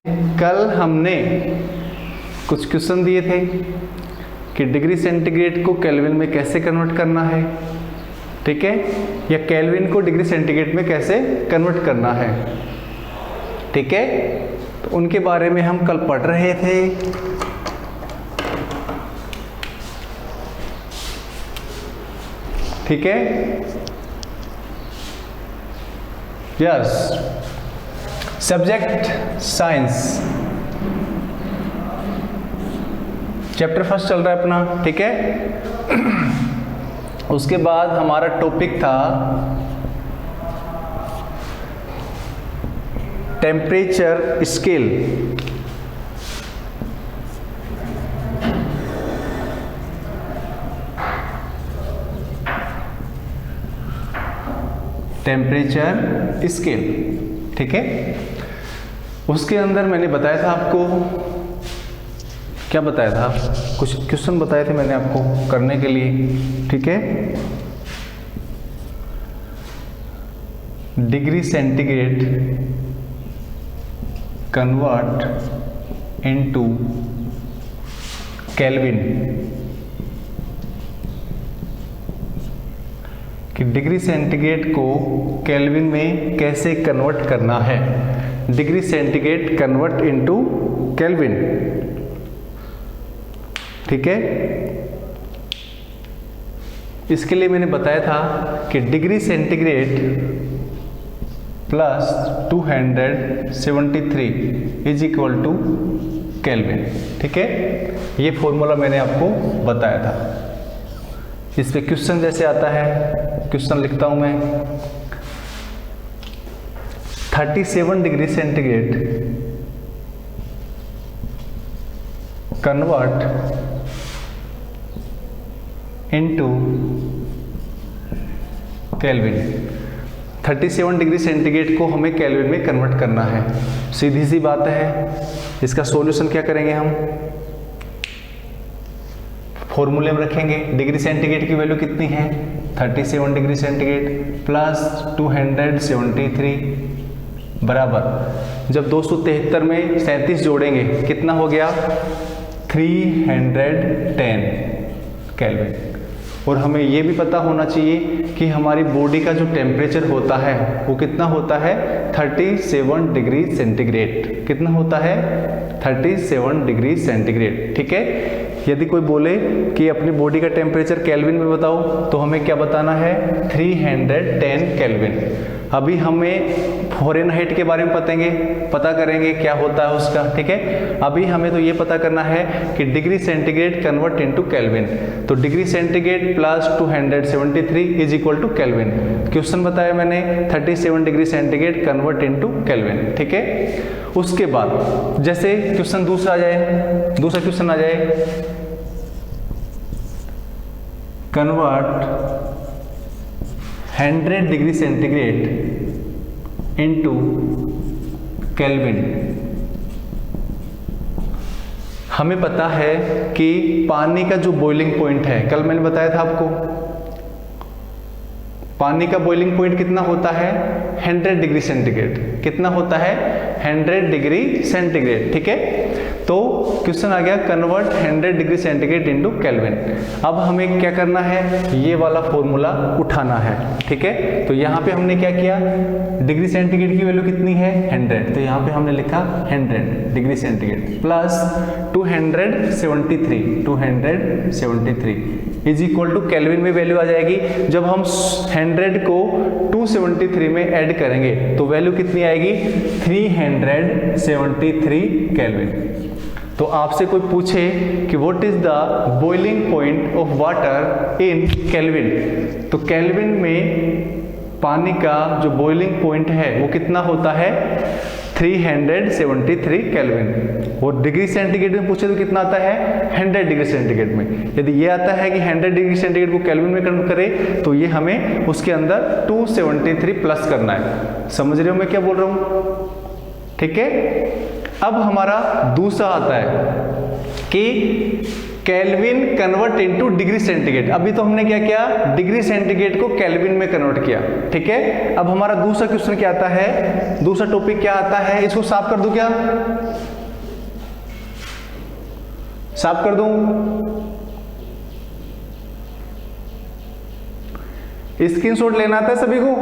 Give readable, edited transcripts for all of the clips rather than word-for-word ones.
कल हमने कुछ क्वेश्चन दिए थे कि डिग्री सेंटीग्रेड को केल्विन में कैसे कन्वर्ट करना है, ठीक है, या केल्विन को डिग्री सेंटीग्रेड में कैसे कन्वर्ट करना है, ठीक है। तो उनके बारे में हम कल पढ़ रहे थे। ठीक है, yes. Subject science, chapter first चल रहा है अपना, ठीक है। उसके बाद हमारा टॉपिक था टेम्परेचर स्केल। टेम्परेचर स्केल, ठीक है। उसके अंदर मैंने बताया था आपको, क्या बताया था, कुछ क्वेश्चन बताए थे मैंने आपको करने के लिए, ठीक है। Degree centigrade convert into kelvin, कि डिग्री सेंटीग्रेड को केल्विन में कैसे कन्वर्ट करना है। Degree centigrade convert into kelvin, ठीक है। इसके लिए मैंने बताया था कि degree centigrade plus 273 is equal to kelvin, ठीक है। ये फॉर्मूला मैंने आपको बताया था। इस पे क्वेश्चन जैसे आता है, क्वेश्चन लिखता हूं मैं। 37 degree centigrade convert into kelvin. 37 degree centigrade को हमें केल्विन में कन्वर्ट करना है। सीधी सी बात है। इसका सॉल्यूशन क्या करेंगे हम, फॉर्मूले में रखेंगे। डिग्री सेंटीग्रेड की वैल्यू कितनी है, 37 डिग्री सेंटीग्रेड प्लस 273 बराबर, जब 273 में 37 जोड़ेंगे कितना हो गया, 310 केल्विन। और हमें यह भी पता होना चाहिए कि हमारी बॉडी का जो टेम्परेचर होता है वो कितना होता है, 37 डिग्री सेंटीग्रेड। कितना होता है, 37 डिग्री सेंटीग्रेड, ठीक है। यदि कोई बोले कि अपनी बॉडी का टेम्परेचर केल्विन में बताओ, तो हमें क्या बताना है, 310 केल्विन। अभी हमें फ़ारेनहाइट के बारे में पता करेंगे क्या होता है उसका, ठीक है। अभी हमें तो ये पता करना है कि degree centigrade convert into kelvin. तो degree centigrade plus 273 is equal to kelvin. Question बताया मैंने, 37 degree centigrade convert into kelvin, ठीक है। उसके बाद जैसे क्वेश्चन दूसरा आ जाए, दूसरा क्वेश्चन आ जाए, convert 100 degree centigrade into kelvin. हमें पता है कि पानी का जो बॉइलिंग पॉइंट है, कल मैंने बताया था आपको, पानी का बॉइलिंग पॉइंट कितना होता है, 100 डिग्री सेंटीग्रेड। कितना होता है, 100 डिग्री सेंटीग्रेड, ठीक है। तो क्वेश्चन आ गया, convert 100 degree centigrade into kelvin. अब हमें क्या करना है, ये वाला फॉर्मूला उठाना है, ठीक है। तो यहाँ पे हमने क्या किया, डिग्री सेंटीग्रेड की वैल्यू कितनी है, 100, तो यहाँ पे हमने लिखा 100 degree centigrade plus 273 is equal to kelvin में वैल्यू आ जाएगी। जब हम 100 को 273 में ऐड करेंगे तो वैल्यू कितनी आएगी, 373 केल्विन। तो आपसे कोई पूछे कि what is the boiling point of water in kelvin, तो केल्विन में पानी का जो बॉइलिंग पॉइंट है वो कितना होता है, 373 केल्विन। और डिग्री सेंटीग्रेड में पूछे तो कितना आता है, 100 डिग्री सेंटीग्रेड में। यदि ये आता है कि 100 डिग्री सेंटीग्रेड को केल्विन में कन्वर्ट करें, तो ये हमें उसके अंदर 273 प्लस करना है। समझ रहे हो मैं क्या बोल रहा हूं, ठीक है। अब हमारा दूसरा आता है कि kelvin convert into degree centigrade. अभी तो हमने क्या किया, डिग्री सेंटीग्रेड को केल्विन में कन्वर्ट किया, ठीक है। अब हमारा दूसरा क्वेश्चन क्या आता है, दूसरा टॉपिक क्या आता है, इसको साफ कर दूं क्या, साफ कर दूं? स्क्रीनशॉट लेना आता है सभी को?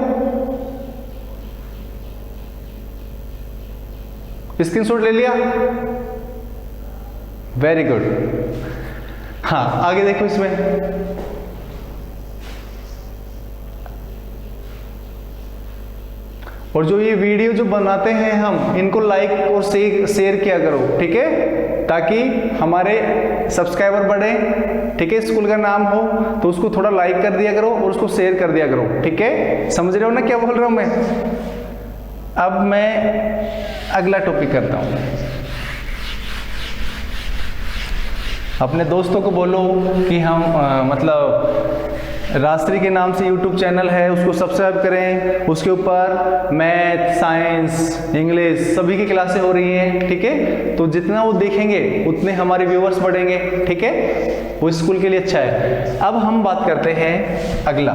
स्क्रीनशॉट ले लिया? Very good. हाँ, आगे देखो इसमें और जो ये वीडियो जो बनाते हैं हम, इनको लाइक और शेयर किया करो, ठीक है, ताकि हमारे सब्सक्राइबर बढ़े, ठीक है। स्कूल का नाम हो तो उसको थोड़ा लाइक कर दिया करो और उसको शेयर कर दिया करो, ठीक है। समझ रहे हो ना क्या बोल रहा हूं मैं? अब मैं अगला टॉपिक करता हूं। अपने दोस्तों को बोलो कि हम मतलब राष्ट्रीय के नाम से यूट्यूब चैनल है, उसको सब्सक्राइब करें। उसके ऊपर मैथ, साइंस, इंग्लिश सभी की क्लासें हो रही हैं, ठीक है। तो जितना वो देखेंगे उतने हमारे व्यूअर्स बढ़ेंगे, ठीक है। वो स्कूल के लिए अच्छा है। अब हम बात करते हैं अगला।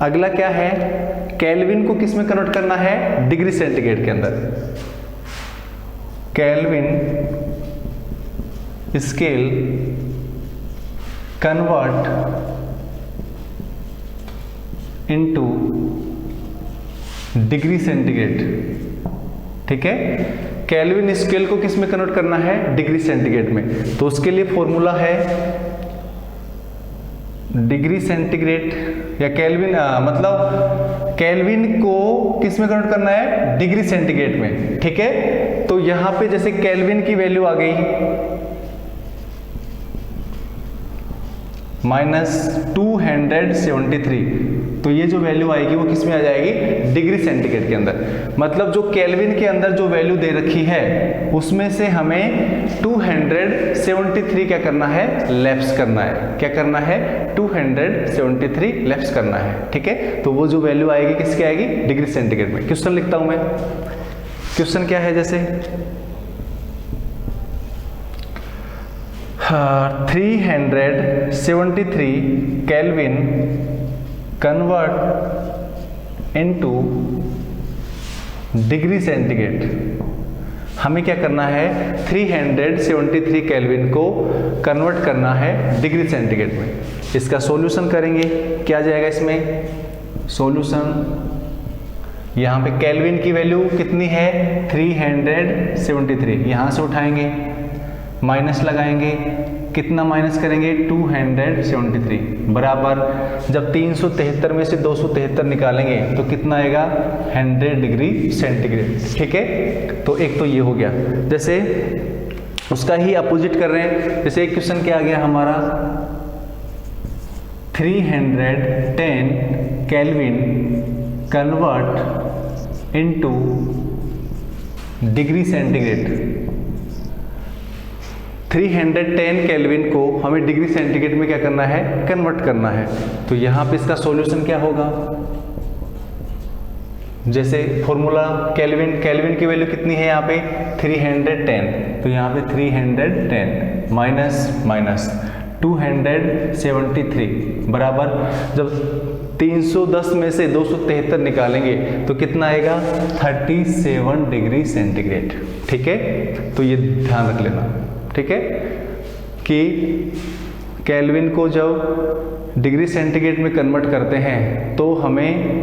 अगला क्या है, केल्विन को किस में कन्वर्ट करना है, डिग्री सेंटीग्रेड के अंदर। Kelvin scale convert into degree centigrade, ठीक है। केल्विन स्केल को किस में कन्वर्ट करना है, डिग्री सेंटीग्रेड में। तो उसके लिए फॉर्मूला है डिग्री सेंटीग्रेड या केल्विन, मतलब केल्विन को किस में कन्वर्ट करना है, डिग्री सेंटीग्रेड में, ठीक है। तो यहां पे जैसे केल्विन की वैल्यू आ गई -273, तो ये जो वैल्यू आएगी वो किस में आ जाएगी, डिग्री सेंटीग्रेड के अंदर। मतलब जो केल्विन के अंदर जो वैल्यू दे रखी है उसमें से हमें 273 क्या करना है, लैप्स करना है। क्या करना है, 273 लैप्स करना है, ठीक है। तो वो जो वैल्यू आएगी किसकी आएगी, डिग्री सेंटीग्रेड में। क्वेश्चन लिखता हूं मैं। क्वेश्चन क्या है, जैसे 373 kelvin convert into degree centigrade. हमें क्या करना है, 373 केल्विन को कन्वर्ट करना है डिग्री सेंटीग्रेड में। इसका सॉल्यूशन करेंगे, क्या जाएगा इसमें सॉल्यूशन, यहां पे केल्विन की वैल्यू कितनी है, 373, यहां से उठाएंगे, माइनस लगाएंगे, कितना माइनस करेंगे, 273 बराबर, जब 373 में से 273 निकालेंगे तो कितना आएगा, 100 डिग्री सेंटीग्रेड, ठीक है। तो एक तो ये हो गया। जैसे उसका ही अपोजिट कर रहे हैं, जैसे एक क्वेश्चन क्या आ गया हमारा, 310 kelvin convert into degree centigrade. 310 kelvin को हमें डिग्री सेंटीग्रेड में क्या करना है, कन्वर्ट करना है। तो यहां पे इसका सॉल्यूशन क्या होगा, जैसे फॉर्मूला केल्विन की वैल्यू कितनी है यहाँ पे 310, तो यहाँ पे 310 माइनस 273 बराबर, जब 310 में से 273 निकालेंगे तो कितना आएगा, 37 डिग्री सेंटीग्रेड, ठीक है। तो ये ध्यान रख लेना, ठीक है, कि केल्विन को जब डिग्री सेंटीग्रेड में कन्वर्ट करते हैं तो हमें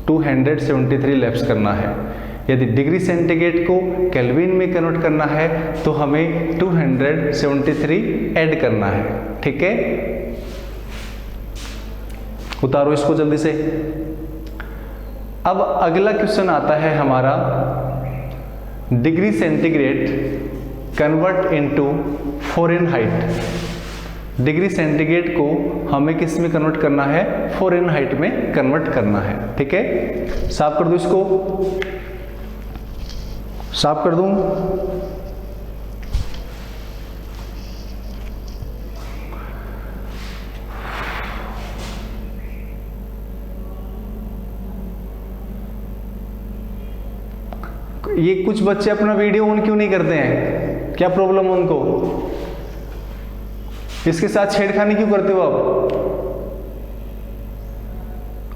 273 लैप्स करना है। यदि डिग्री सेंटीग्रेड को केल्विन में कन्वर्ट करना है तो हमें 273 ऐड करना है, ठीक है। उतारो इसको जल्दी से। अब अगला क्वेश्चन आता है हमारा, degree centigrade convert into Fahrenheit. Degree centigrade को हमें किस में कन्वर्ट करना है, फ़ारेनहाइट में कन्वर्ट करना है, ठीक है। साफ कर दूं इसको, साफ कर दूं। ये कुछ बच्चे अपना वीडियो ऑन क्यों नहीं करते हैं, क्या प्रॉब्लम है उनको? इसके साथ छेड़खानी क्यों करते हो आप?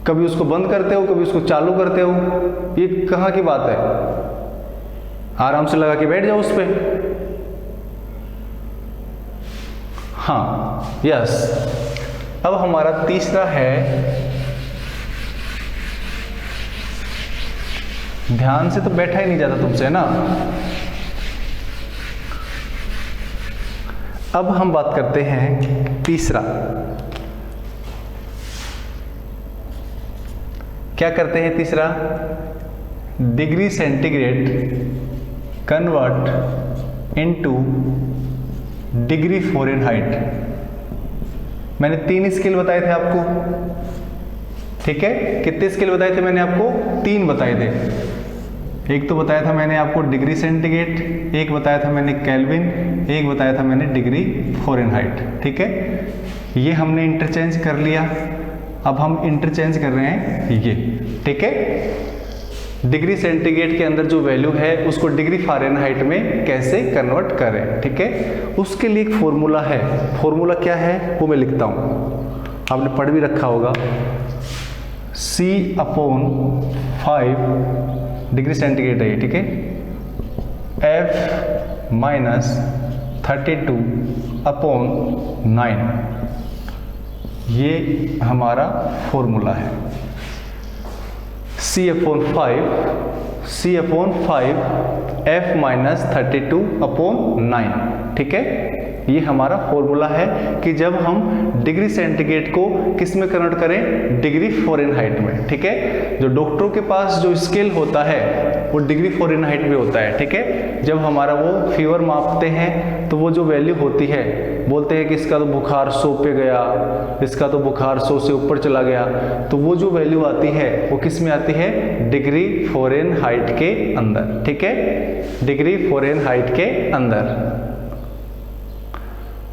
कभी उसको बंद करते हो, कभी उसको चालू करते हो, ये कहाँ की बात है? आराम से लगा के बैठ जाओ उस पे। हाँ, यस। अब हमारा तीसरा है, ध्यान से तो बैठा ही नहीं जाता तुमसे ना। अब हम बात करते हैं तीसरा, क्या करते हैं तीसरा? Degree centigrade convert into degree Fahrenheit. मैंने 3 स्केल बताए थे आपको, ठीक है? कितने स्केल बताए थे मैंने आपको? 3 बताए थे। एक तो बताया था मैंने आपको डिग्री सेंटीग्रेड, एक बताया था मैंने केल्विन, एक बताया था मैंने डिग्री फ़ारेनहाइट, ठीक है? ये हमने इंटरचेंज कर लिया। अब हम इंटरचेंज कर रहे हैं ये, ठीक है? डिग्री सेंटीग्रेड के अंदर जो वैल्यू है उसको डिग्री फ़ारेनहाइट में कैसे कन्वर्ट करें, ठीक है? उसके लिए एक फॉर्मूला है। फॉर्मूला क्या है वो मैं लिखता हूँ, आपने पढ़ भी रखा होगा। C/5 डिग्री सेंटीग्रेड है ये, ठीक है? F माइनस 32/9, ये हमारा फॉर्मूला है। C/5 F माइनस 32/9, ठीक है? ये हमारा फॉर्मूला है कि जब हम डिग्री सेंटीग्रेड को किस में कन्वर्ट करें? डिग्री फ़ारेनहाइट में, ठीक है? जो डॉक्टरों के पास जो स्केल होता है वो डिग्री फ़ारेनहाइट में होता है, ठीक है? जब हमारा वो फीवर मापते हैं तो वो जो वैल्यू होती है, बोलते हैं कि इसका तो बुखार 100 पे गया, इसका तो बुखार 100 से ऊपर चला गया, तो वो जो वैल्यू आती है वो किस में आती है? डिग्री फ़ारेनहाइट के अंदर, ठीक है? डिग्री फ़ारेनहाइट के अंदर।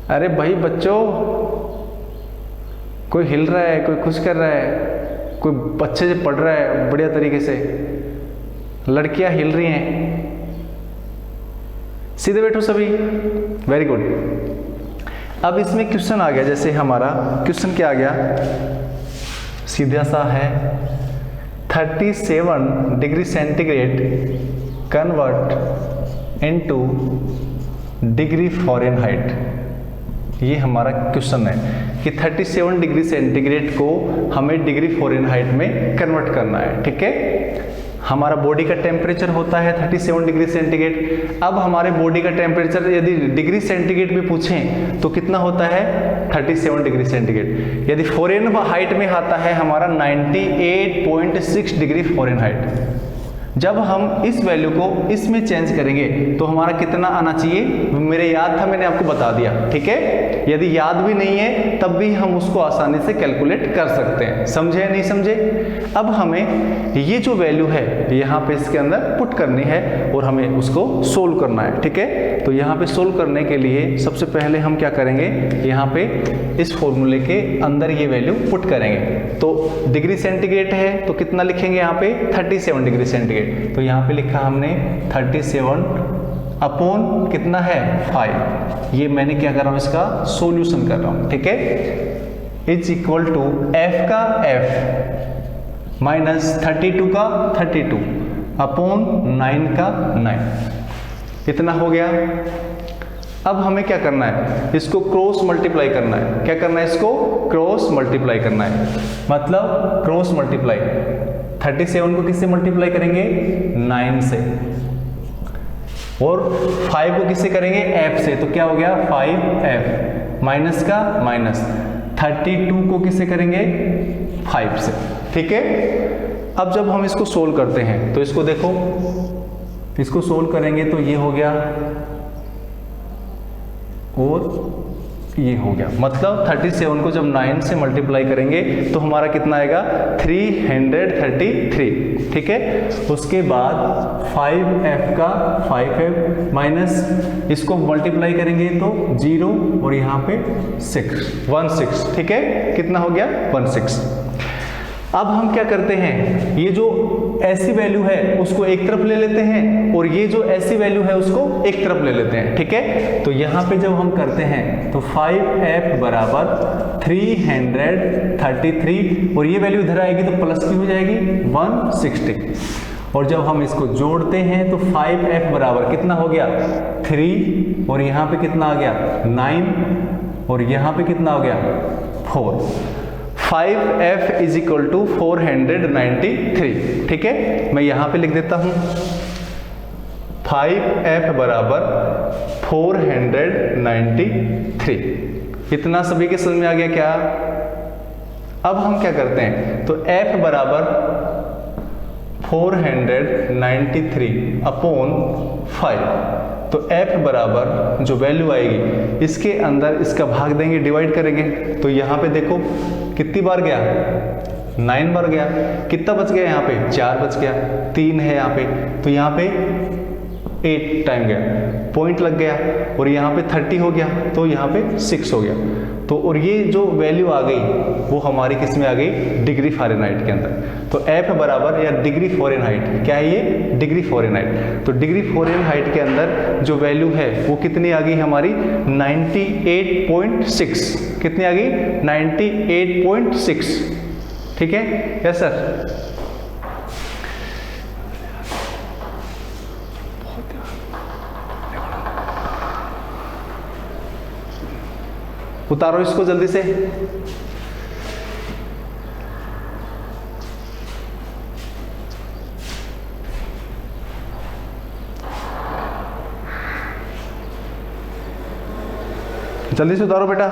अरे भाई बच्चों, कोई हिल रहा है, कोई कुछ कर रहा है, कोई अच्छे से पढ़ रहा है बढ़िया तरीके से, लड़कियां हिल रही हैं, सीधे बैठो सभी, वेरी गुड। अब इसमें क्वेश्चन आ गया, जैसे हमारा क्वेश्चन क्या आ गया? सीधा सा है, 37 degree centigrade convert into degree Fahrenheit. ये हमारा क्वेश्चन है कि 37 डिग्री सेंटीग्रेड को हमें डिग्री फ़ारेनहाइट में कन्वर्ट करना है, ठीक है? हमारा बॉडी का टेम्परेचर होता है 37 डिग्री सेंटीग्रेड। अब हमारे बॉडी का टेम्परेचर यदि डिग्री सेंटीग्रेड में पूछें तो कितना होता है? 37 डिग्री सेंटीग्रेड। यदि फ़ारेनहाइट में आता है हमारा 98.6 डिग्री फ़ारेनहाइट। जब हम इस वैल्यू को इसमें चेंज करेंगे तो हमारा कितना आना चाहिए? मेरे याद था, मैंने आपको बता दिया, ठीक है? यदि याद भी नहीं है तब भी हम उसको आसानी से कैलकुलेट कर सकते हैं। समझे नहीं समझे? अब हमें ये जो वैल्यू है यहाँ पे इसके अंदर पुट करनी है और हमें उसको सोल्व करना है, ठीक है? तो यहाँ पे सोल्व करने के लिए सबसे पहले हम क्या करेंगे? यहाँ पे इस फॉर्मूले के अंदर ये वैल्यू पुट करेंगे। तो डिग्री सेंटीग्रेड है तो कितना लिखेंगे यहाँ पे? 37 डिग्री सेंटीग्रेड। तो यहाँ पे लिखा हमने 37 अपॉन कितना है? 5। ये मैंने क्या कर रहा हूँ? इसका सॉल्यूशन कर रहा हूँ, ठीक है? इज इक्वल टू f का f माइनस 32 का 32 अपॉन 9 का 9। इतना हो गया। अब हमें क्या करना है? इसको क्रॉस मल्टीप्लाई करना है। क्या करना है? इसको क्रॉस मल्टीप्लाई करना है। मतलब क्रॉस मल्टीप्लाई 37 को किससे मल्टीप्लाई करेंगे? 9 से। और 5 को किससे करेंगे? f से। तो क्या हो गया? 5f माइनस का माइनस 32 को किससे करेंगे? 5 से, ठीक है? अब जब हम इसको सोल्व करते हैं तो इसको देखो, इसको सोल्व करेंगे तो ये हो गया और ये हो गया। मतलब 37 को जब 9 से मल्टीप्लाई करेंगे तो हमारा कितना आएगा? 333, ठीक है? उसके बाद 5f का 5f माइनस इसको मल्टीप्लाई करेंगे तो 0 और यहाँ पे 16, ठीक है? कितना हो गया? 16। अब हम क्या करते हैं, ये जो ऐसी वैल्यू है उसको एक तरफ ले लेते हैं और ये जो ऐसी वैल्यू है उसको एक तरफ ले लेते हैं, ठीक है। तो यहाँ पे जब हम करते हैं तो 5f बराबर 333 और ये वैल्यू इधर आएगी तो प्लस की हो जाएगी 160 और जब हम इसको जोड़ते हैं तो 5f बराबर कितना हो गया 3 और यहाँ पे कितना आ गया 9 और यहाँ पे कितना हो गया 4। 5f इज इक्वल टू 493, ठीक है। मैं यहां पे लिख देता हूं 5f बराबर 493। इतना सभी के समझ में आ गया क्या? अब हम क्या करते हैं, तो f बराबर 493 अपॉन 5, तो f बराबर जो वैल्यू आएगी इसके अंदर इसका भाग देंगे, डिवाइड करेंगे। तो यहाँ पे देखो कितनी बार गया 9 बार गया, कितना बच गया यहाँ पे 4 बच गया, 3 है यहाँ पे, तो यहाँ पे 8 टाइम गया, पॉइंट लग गया और यहाँ पे 30 हो गया तो यहाँ पे 6 हो गया। तो और ये जो वैल्यू आ गई वो हमारी किस में आ गई डिग्री फ़ारेनहाइट के अंदर। तो f बराबर या डिग्री फ़ारेनहाइट क्या है, ये डिग्री फ़ारेनहाइट। तो डिग्री फ़ारेनहाइट के अंदर जो वैल्यू है वो कितनी आ गई हमारी 98.6, कितनी आ गई 98.6, ठीक है। यस सर, उतारो इसको जल्दी से। जल्दी से उतारो बेटा।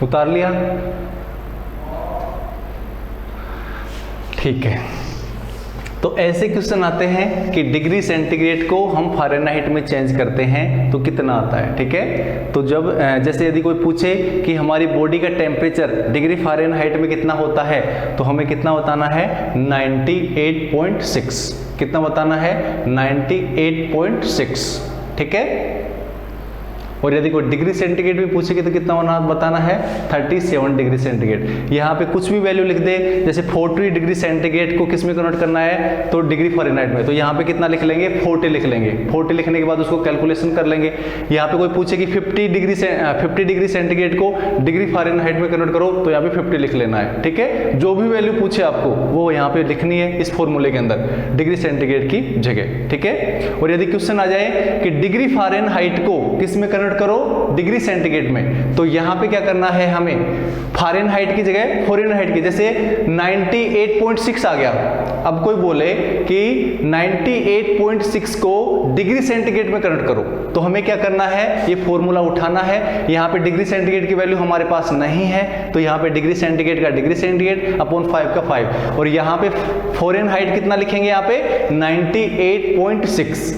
उतार लिया, ठीक है। तो ऐसे क्वेश्चन आते हैं कि डिग्री सेंटीग्रेड को हम फ़ारेनहाइट में चेंज करते हैं तो कितना आता है, ठीक है। तो जब जैसे यदि कोई पूछे कि हमारी बॉडी का टेम्परेचर डिग्री फ़ारेनहाइट में कितना होता है तो हमें कितना बताना है 98.6, कितना बताना है 98.6, ठीक है। और यदि कोई डिग्री सेंटीग्रेड भी पूछेगी तो कितना होना बताना है 37 डिग्री सेंटीग्रेड। यहाँ पे कुछ भी वैल्यू लिख दे, जैसे 40 डिग्री सेंटीग्रेड को किस में कन्वर्ट करना है तो डिग्री फ़ारेनहाइट में, तो यहाँ पे कितना लिख लेंगे 40 लिख लेंगे। 40 लिखने के बाद उसको कैलकुलेशन कर लेंगे। यहाँ पे कोई पूछे कि 50 डिग्री सेंटीग्रेड को डिग्री फ़ारेनहाइट में कन्वर्ट करो तो यहाँ पे 50 लिख लेना है, ठीक है। जो भी वैल्यू पूछे आपको वो यहाँ पे लिखनी है इस फॉर्मूले के अंदर डिग्री सेंटीग्रेड की जगह, ठीक है। और यदि क्वेश्चन आ जाए कि डिग्री फ़ारेनहाइट को किस में कन्वर्ट करो डिग्री सेंटीग्रेड में, तो यहां पे क्या करना है हमें फ़ारेनहाइट की जगह फ़ारेनहाइट की, जैसे 98.6 आ गया। अब कोई बोले कि 98.6 को डिग्री सेंटीग्रेड में कन्वर्ट करो तो हमें क्या करना है, ये फॉर्मूला उठाना है। यहाँ पे डिग्री सेंटीग्रेड की वैल्यू हमारे पास नहीं है तो यहाँ पे डिग्री सेंटीग्रेड का डिग्री सेंटीग्रेड अपॉन 5 का 5 और यहाँ पे फ़ारेनहाइट कितना लिखेंगे यहाँ पे 98.6,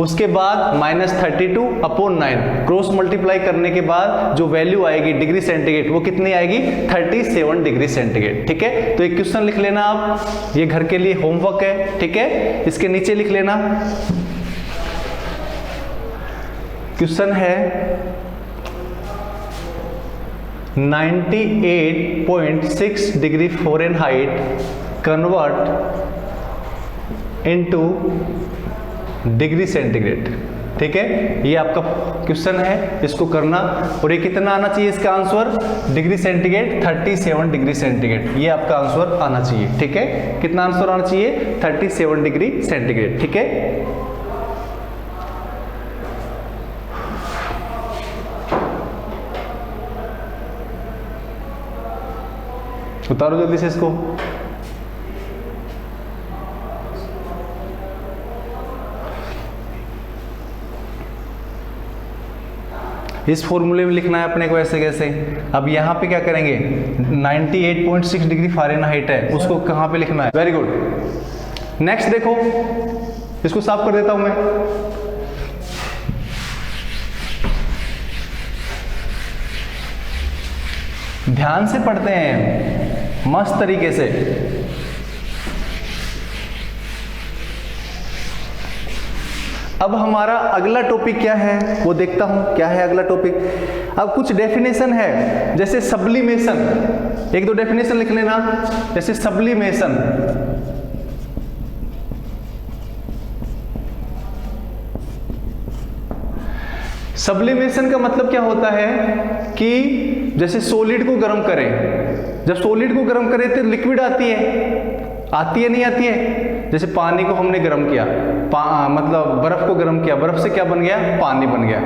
उसके बाद -32 अपॉन 9 क्रॉस मल्टीप्लाई करने के बाद जो वैल्यू आएगी डिग्री सेंटीग्रेड वो कितनी आएगी 37 डिग्री सेंटीग्रेड, ठीक है। तो एक क्वेश्चन लिख लेना आप, ये घर के लिए होमवर्क है, ठीक है। इसके नीचे लिख लेना क्वेश्चन है 98.6 degree Fahrenheit convert into degree centigrade, ठीक है। ये आपका क्वेश्चन है, इसको करना। और ये कितना आना चाहिए इसका answer degree centigrade 37 degree centigrade, ये आपका आंसर आना चाहिए, ठीक है। कितना आंसर आना चाहिए 37 डिग्री सेंटीग्रेड, ठीक है। उतारो जल्दी से इसको। इस फॉर्मूले में लिखना है अपने को ऐसे कैसे। अब यहाँ पे क्या करेंगे, 98.6 डिग्री फ़ारेनहाइट है, उसको कहाँ पे लिखना है। Very good. नेक्स्ट देखो, इसको साफ कर देता हूं मैं। ध्यान से पढ़ते हैं मस्त तरीके से। अब हमारा अगला टॉपिक क्या है वो देखता हूं, क्या है अगला टॉपिक। अब कुछ डेफिनेशन है, जैसे सब्लिमेशन, एक दो डेफिनेशन लिख लेना। जैसे सब्लिमेशन, सब्लिमेशन का मतलब क्या होता है कि जैसे सॉलिड को गर्म करें, जब सॉलिड को गर्म करें तो लिक्विड आती है नहीं आती है। जैसे पानी को हमने गर्म किया, मतलब बर्फ को गर्म किया, बर्फ से क्या बन गया, पानी बन गया।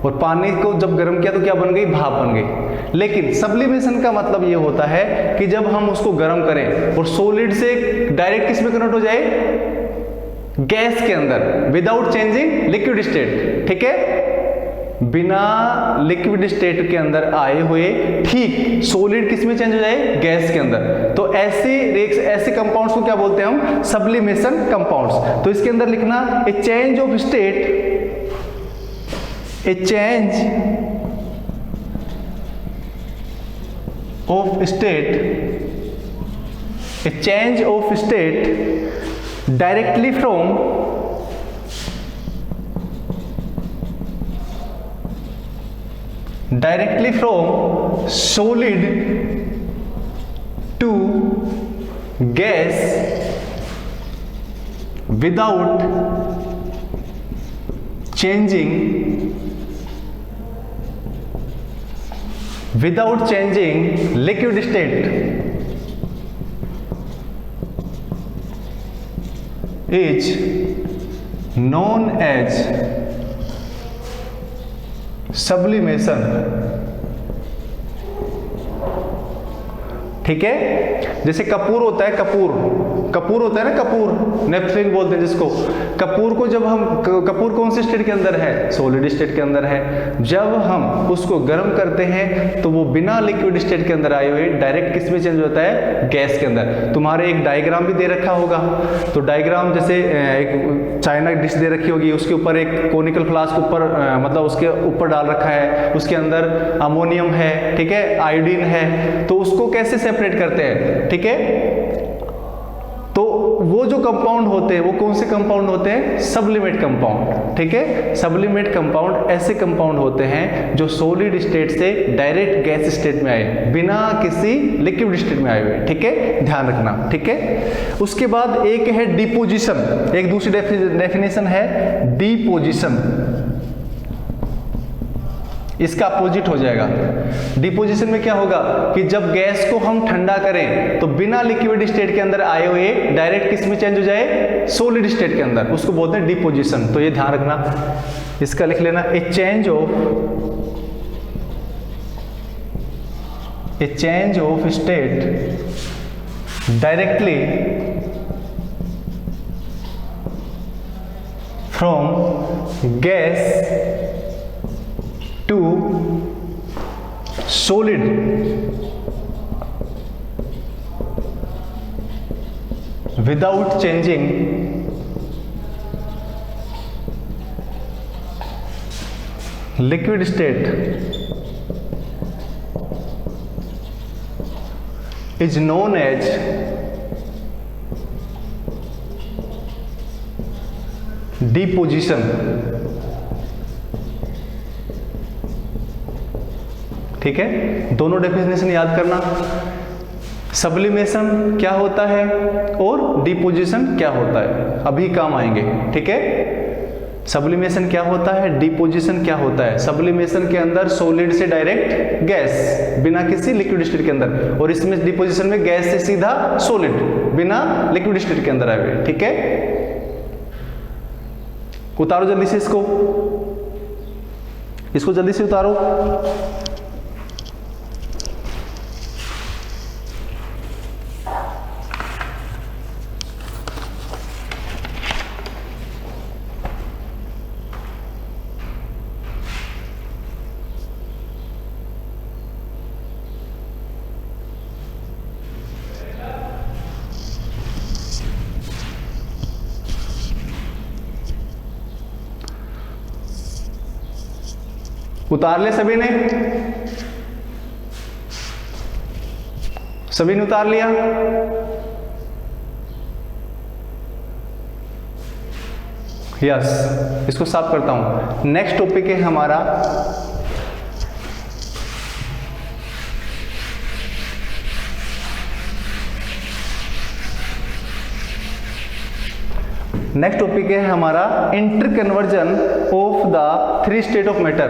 और पानी को जब गर्म किया तो क्या बन गई, भाप बन गई। लेकिन सब्लिमेशन का मतलब ये होता है कि जब हम उसको गर्म करें और सॉलिड से डायरेक्ट किस में कन्वर्ट हो जाए, गैस के अंदर, विदाउट चेंजिंग लिक्विड स्टेट। ठीक है, बिना लिक्विड स्टेट के अंदर आए हुए ठीक सॉलिड किस में चेंज हो जाए, गैस के अंदर। तो ऐसे कंपाउंड्स को क्या बोलते हैं हम, सब्लिमेशन कंपाउंड्स। तो इसके अंदर लिखना ए change of state, A change of state, A change of state directly from solid to gas without changing liquid state is known as sublimation. ठीक है, जैसे कपूर होता है, कपूर होता है ना, कपूर नेपथलिन बोलते हैं जिसको। कपूर को जब हम, कपूर कौन से स्टेट के अंदर है, सॉलिड स्टेट के अंदर है। जब हम उसको गर्म करते हैं तो वो बिना लिक्विड स्टेट के अंदर आए हुए डायरेक्ट किस में चेंज होता है, गैस के अंदर। तुम्हारे एक डायग्राम भी दे रखा होगा, तो डायग्राम जैसे एक चाइना डिश दे रखी होगी, उसके ऊपर एक कोनिकल फ्लास्क ऊपर मतलब उसके ऊपर डाल रखा है, उसके अंदर अमोनियम है, ठीक है, आयोडीन है। तो उसको कैसे सेपरेट करते हैं, ठीक है। तो वो जो कंपाउंड होते हैं वो कौन से कंपाउंड होते हैं, सब्लिमेट कंपाउंड। ठीक है, सब्लिमेट कंपाउंड ऐसे कंपाउंड होते हैं जो सॉलिड स्टेट से डायरेक्ट गैस स्टेट में आए, बिना किसी लिक्विड स्टेट में आए हुए। ठीक है, ध्यान रखना। ठीक है, उसके बाद एक है डिपोजिशन, एक दूसरी डेफिनेशन है डिपोजिशन। इसका अपोजिट हो जाएगा। डिपोजिशन में क्या होगा कि जब गैस को हम ठंडा करें तो बिना लिक्विड स्टेट के अंदर आए हुए डायरेक्ट किस में चेंज हो जाए, सॉलिड स्टेट के अंदर, उसको बोलते हैं डिपोजिशन। तो ये ध्यान रखना, इसका लिख लेना, ए change of state directly from gas to solid without changing liquid state is known as deposition। ठीक है, दोनों डेफिनेशन याद करना, सब्लिमेशन क्या होता है और डिपोजिशन क्या होता है, अभी काम आएंगे। ठीक है, सब्लिमेशन क्या होता है, डिपोजिशन क्या होता है। सब्लिमेशन के अंदर सॉलिड से डायरेक्ट गैस बिना किसी लिक्विड स्टेट के अंदर, और इसमें डिपोजिशन में गैस से सीधा सॉलिड बिना लिक्विड स्टेट के अंदर आए हुए। ठीक है, उतारो जल्दी से इसको जल्दी से उतारो। उतार ले सभी ने? सभी ने उतार लिया? यस, इसको साफ करता हूं। नेक्स्ट टॉपिक है हमारा inter conversion of the 3 state of matter.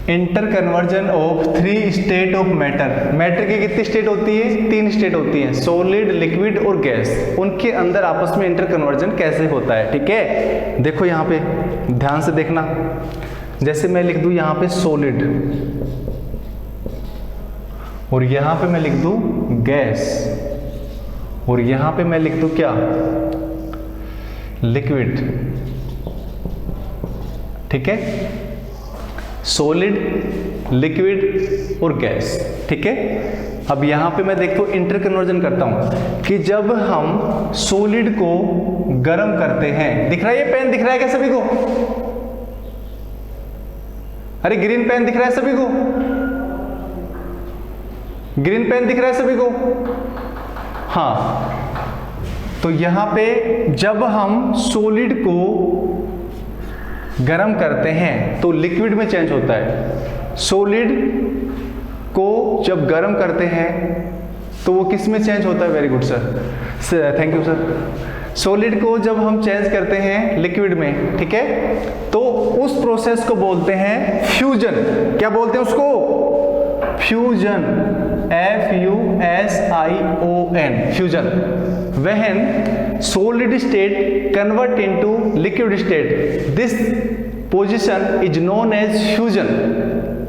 Inter conversion of 3 state of matter. Matter की कितनी स्टेट होती है? 3 स्टेट होती है, सॉलिड, लिक्विड और गैस। उनके अंदर आपस में इंटर कन्वर्जन कैसे होता है, ठीक है। देखो यहाँ पे ध्यान से देखना, जैसे मैं लिख दूं यहाँ पे सॉलिड और यहाँ पे मैं लिख दूं गैस और यहाँ पे मैं लिख दूं क्या? लिक्विड, ठीक है। सॉलिड, लिक्विड और गैस, ठीक है। अब यहां पे मैं देखो इंटर कन्वर्जन करता हूं कि जब हम सॉलिड को गर्म करते हैं, दिख रहा है ये पेन दिख रहा है क्या सभी को? अरे ग्रीन पेन दिख रहा है सभी को? ग्रीन पेन दिख रहा है सभी को? हाँ, तो यहां पे जब हम सॉलिड को गरम करते हैं तो लिक्विड में चेंज होता है। सॉलिड को जब गरम करते हैं तो वो किस में चेंज होता है? Very good sir, thank you sir. Solid को जब हम चेंज करते हैं लिक्विड में, ठीक है, तो उस प्रोसेस को बोलते हैं फ्यूजन। क्या बोलते हैं उसको? Fusion, FUSION, fusion. When solid state convert into liquid state, this position is known as fusion।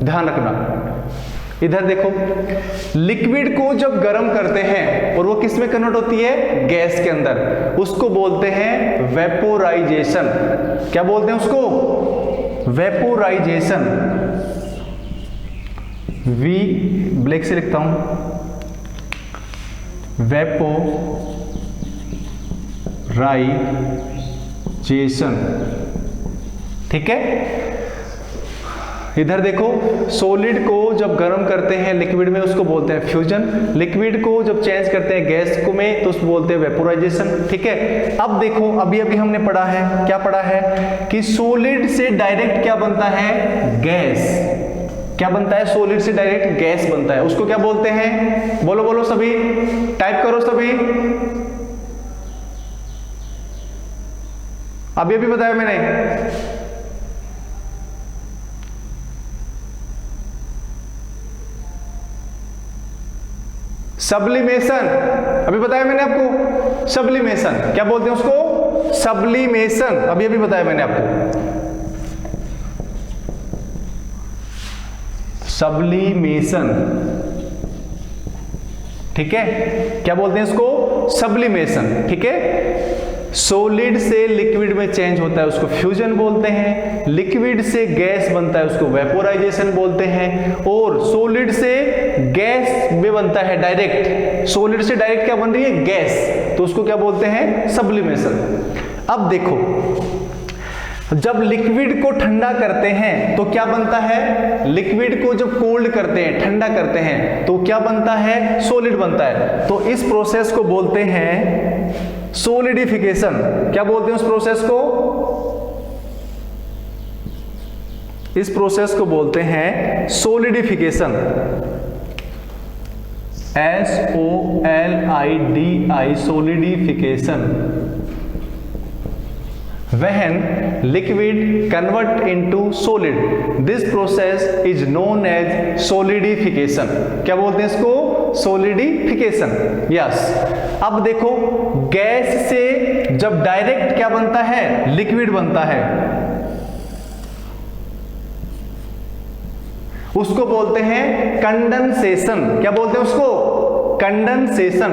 ध्यान रखना, इधर देखो, लिक्विड को जब गर्म करते हैं और वो किस में कन्वर्ट होती है? गैस के अंदर, उसको बोलते हैं वेपोराइजेशन। क्या बोलते हैं उसको? वेपोराइजेशन। वी ब्लैक से लिखता हूं, वेपोराइजेशन, ठीक है। इधर देखो, सॉलिड को जब गर्म करते हैं लिक्विड में उसको बोलते हैं फ्यूजन, लिक्विड को जब चेंज करते हैं गैस को में तो उसको बोलते हैं वेपोराइजेशन, ठीक है। अब देखो, अभी अभी हमने पढ़ा है, क्या पढ़ा है कि सॉलिड से डायरेक्ट क्या बनता है? गैस। क्या बनता है? सॉलिड से डायरेक्ट गैस बनता है, उसको क्या बोलते हैं? बोलो बोलो सभी, टाइप करो सभी। अभी बताया मैंने, सब्लिमेशन। अभी बताया मैंने आपको, सब्लिमेशन। क्या बोलते हैं उसको? सब्लिमेशन। अभी बताया मैंने आपको, सब्लिमेशन, ठीक है। क्या बोलते हैं इसको? सब्लिमेशन, ठीक है। सॉलिड से लिक्विड में चेंज होता है उसको फ्यूजन बोलते हैं, लिक्विड से गैस बनता है उसको वेपोराइजेशन बोलते हैं, और सॉलिड से गैस में बनता है डायरेक्ट, सॉलिड से डायरेक्ट क्या बन रही है? गैस, तो उसको क्या बोलते हैं? सब्लिमेशन। अब देखो, जब लिक्विड को ठंडा करते हैं तो क्या बनता है? लिक्विड को जब कोल्ड करते हैं, ठंडा करते हैं, तो क्या बनता है? सॉलिड बनता है। तो इस प्रोसेस को बोलते हैं सॉलिडिफिकेशन। क्या बोलते हैं उस प्रोसेस को? इस प्रोसेस को बोलते हैं solidification, SOLIDI, solidification. When liquid convert into solid, this process is known as solidification। क्या बोलते हैं इसको? solidification, yes। अब देखो, गैस से जब डायरेक्ट क्या बनता है? लिक्विड बनता है, उसको बोलते हैं कंडेंसेशन। क्या बोलते हैं उसको? कंडेंसेशन।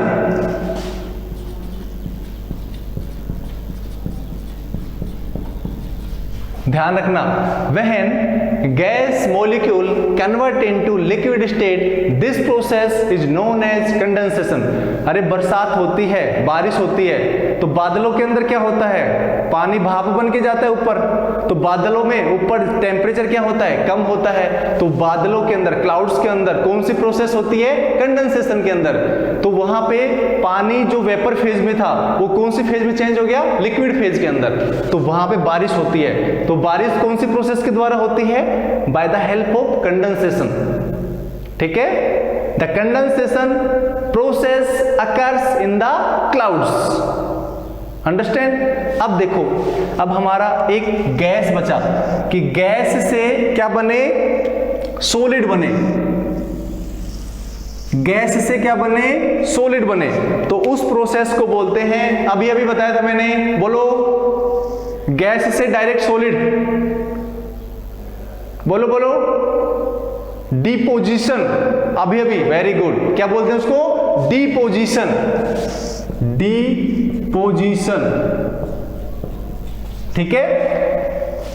ध्यान रखना, when gas molecule convert into liquid state this process is known as condensation. अरे बरसात होती है, बारिश होती है, तो बादलों के अंदर क्या होता है, पानी भाप बन के जाता है ऊपर, तो बादलों में ऊपर टेम्परेचर क्या होता है, कम होता है, तो बादलों के अंदर, क्लाउड्स के अंदर कौन सी प्रोसेस होती है, कंडेंसेशन के अंदर। तो वहां पे पानी जो वेपर फेज में था वो कौन सी फेज में चेंज हो गया, लिक्विड फेज के अंदर, तो वहां पे बारिश होती है। तो बारिश कौन सी प्रोसेस के द्वारा होती है, by the help of condensation. ठीक है, the condensation process occurs in the clouds. Understand. अब देखो, अब हमारा एक गैस बचा कि गैस से क्या बने, सॉलिड बने, गैस से क्या बने, सॉलिड बने, तो उस प्रोसेस को बोलते हैं, अभी अभी बताया था मैंने, बोलो, गैस से डायरेक्ट सॉलिड, बोलो बोलो, डिपोजिशन, अभी अभी, वेरी गुड, क्या बोलते हैं उसको, डिपोजिशन, डिपोजिशन। ठीक है,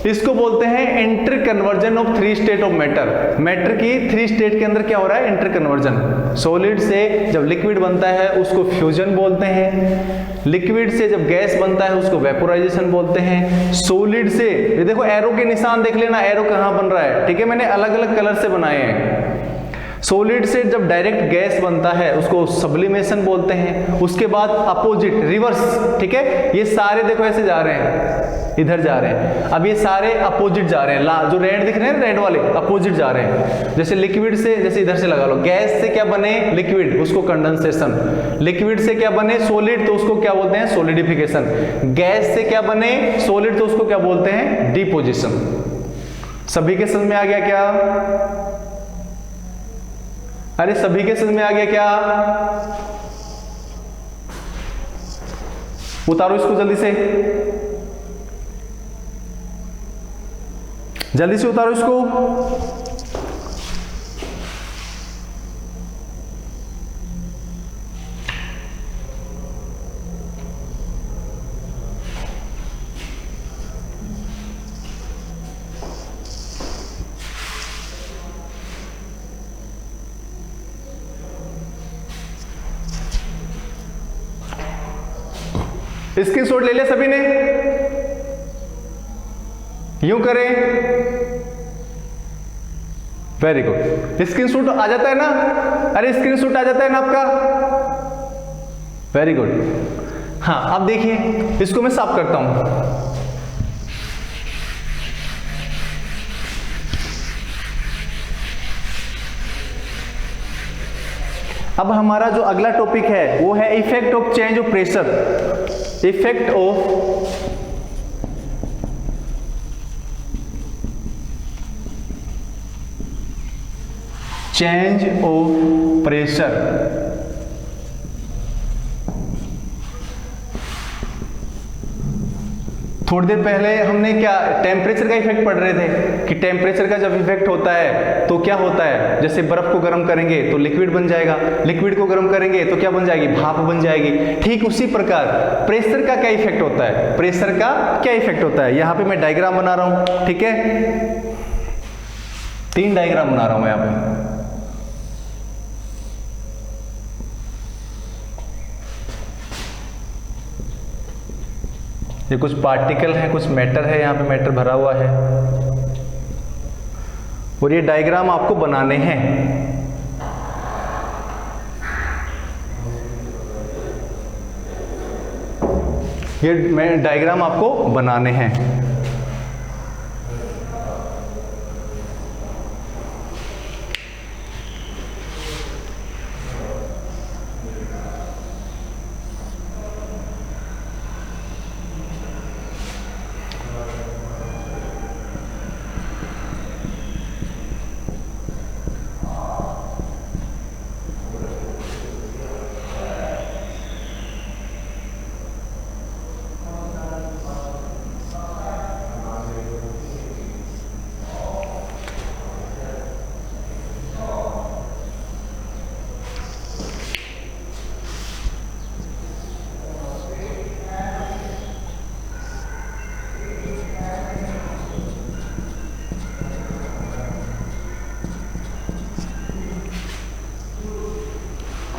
इसको बोलते हैं inter conversion of three state of matter. Matter की थ्री स्टेट के अंदर क्या हो रहा है, इंटर कन्वर्जन। सॉलिड से जब लिक्विड बनता है उसको फ्यूजन बोलते हैं, लिक्विड से जब गैस बनता है उसको वेपोराइजेशन बोलते हैं, सॉलिड से, ये देखो एरो के निशान देख लेना, एरो कहां बन रहा है, ठीक है, मैंने अलग अलग कलर से बनाए हैं। सॉलिड से जब डायरेक्ट गैस बनता है उसको सब्लिमेशन बोलते हैं, उसके बाद अपोजिट, रिवर्स, ठीक है, ये सारे देखो ऐसे जा रहे हैं, इधर जा रहे हैं, अब ये सारे अपोजिट जा रहे हैं, जो रेड दिख रहे हैं, रेड वाले अपोजिट जा रहे हैं। जैसे लिक्विड से, जैसे इधर से लगा लो, गैस से क्या बने, लिक्विड, उसको कंडेंसेशन, लिक्विड से क्या बने, सॉलिड, तो उसको क्या बोलते हैं, सॉलिडिफिकेशन, गैस से क्या बने, सॉलिड, तो उसको क्या बोलते हैं, डिपोजिशन। सभी के समझ में आ गया क्या, अरे सभी के समझ में आ गया क्या, उतारो इसको जल्दी से, जल्दी से उतारो इसको। स्क्रीनशॉट ले लिया सभी ने, यूं करें, वेरी गुड, स्क्रीनशॉट आ जाता है ना, अरे स्क्रीनशॉट आ जाता है ना आपका, वेरी गुड। हाँ, अब देखिए, इसको मैं साफ करता हूं। अब हमारा जो अगला टॉपिक है वो है effect of change of pressure, effect of change of pressure. थोड़ी देर पहले हमने क्या टेम्परेचर का इफेक्ट पढ़ रहे थे कि टेम्परेचर का जब इफेक्ट होता है तो क्या होता है, जैसे बर्फ को गर्म करेंगे तो लिक्विड बन जाएगा, लिक्विड को गर्म करेंगे तो क्या बन जाएगी, भाप बन जाएगी। ठीक उसी प्रकार प्रेशर का क्या इफेक्ट होता है, प्रेशर का क्या इफेक्ट होता है, यहां पे मैं डायग्राम बना रहा हूं, ठीक है, 3 डायग्राम बना रहा हूं मैं यहां पे। ये कुछ पार्टिकल है, कुछ मैटर है, यहाँ पे मैटर भरा हुआ है, और ये डायग्राम आपको बनाने हैं। ये डायग्राम आपको बनाने हैं।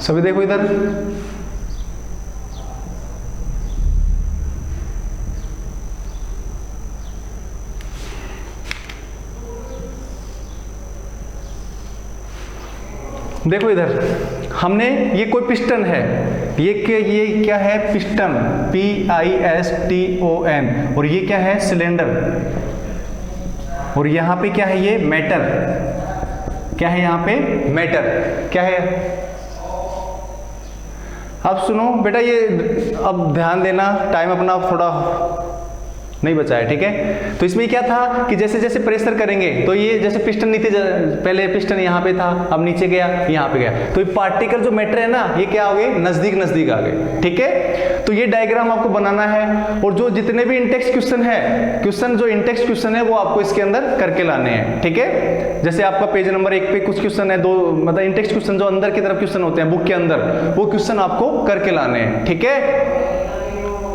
सभी देखो इधर, देखो इधर, हमने ये कोई पिस्टन है, ये क्या है, पिस्टन, PISTON, और ये क्या है, सिलेंडर, और यहां पे क्या है, ये मैटर, क्या है यहां पे, मैटर, क्या है। अब सुनो बेटा, ये अब ध्यान देना, टाइम अपना थोड़ा नहीं बचा है, ठीक है। तो इसमें क्या था कि जैसे जैसे प्रेशर करेंगे तो ये जैसे पिस्टन नीचे, पहले पिस्टन यहाँ पे था, अब नीचे गया, यहाँ पे गया, तो ये पार्टिकल जो मैटर है ना, ये क्या हो गए, नजदीक नजदीक आ गए, ठीक है। तो ये डायग्राम आपको बनाना है, और जो जितने भी इंटेक्स क्वेश्चन है, क्वेश्चन जो इंटेक्स क्वेश्चन है वो आपको इसके अंदर करके लाने हैं, ठीक है। जैसे आपका पेज नंबर 1 पे कुछ क्वेश्चन है, दो मतलब इंटेक्स क्वेश्चन जो अंदर की तरफ क्वेश्चन होते हैं बुक के अंदर, वो क्वेश्चन आपको करके लाने हैं, ठीक है।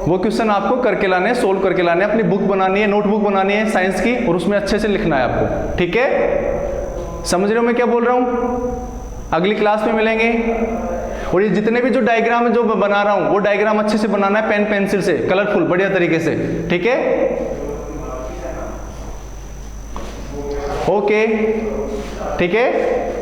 वो क्वेश्चन आपको करके लाने हैं, सोल्व करके लाने हैं, अपनी बुक बनानी है, नोटबुक बनानी है साइंस की, और उसमें अच्छे से लिखना है आपको, ठीक है। समझ रहे हो मैं क्या बोल रहा हूं? अगली क्लास में मिलेंगे। और ये जितने भी जो डायग्राम जो बना रहा हूं, वो डायग्राम अच्छे से बनाना है, पेन पेंसिल से, कलरफुल, बढ़िया तरीके से, ठीक है। ओके, ठीक है।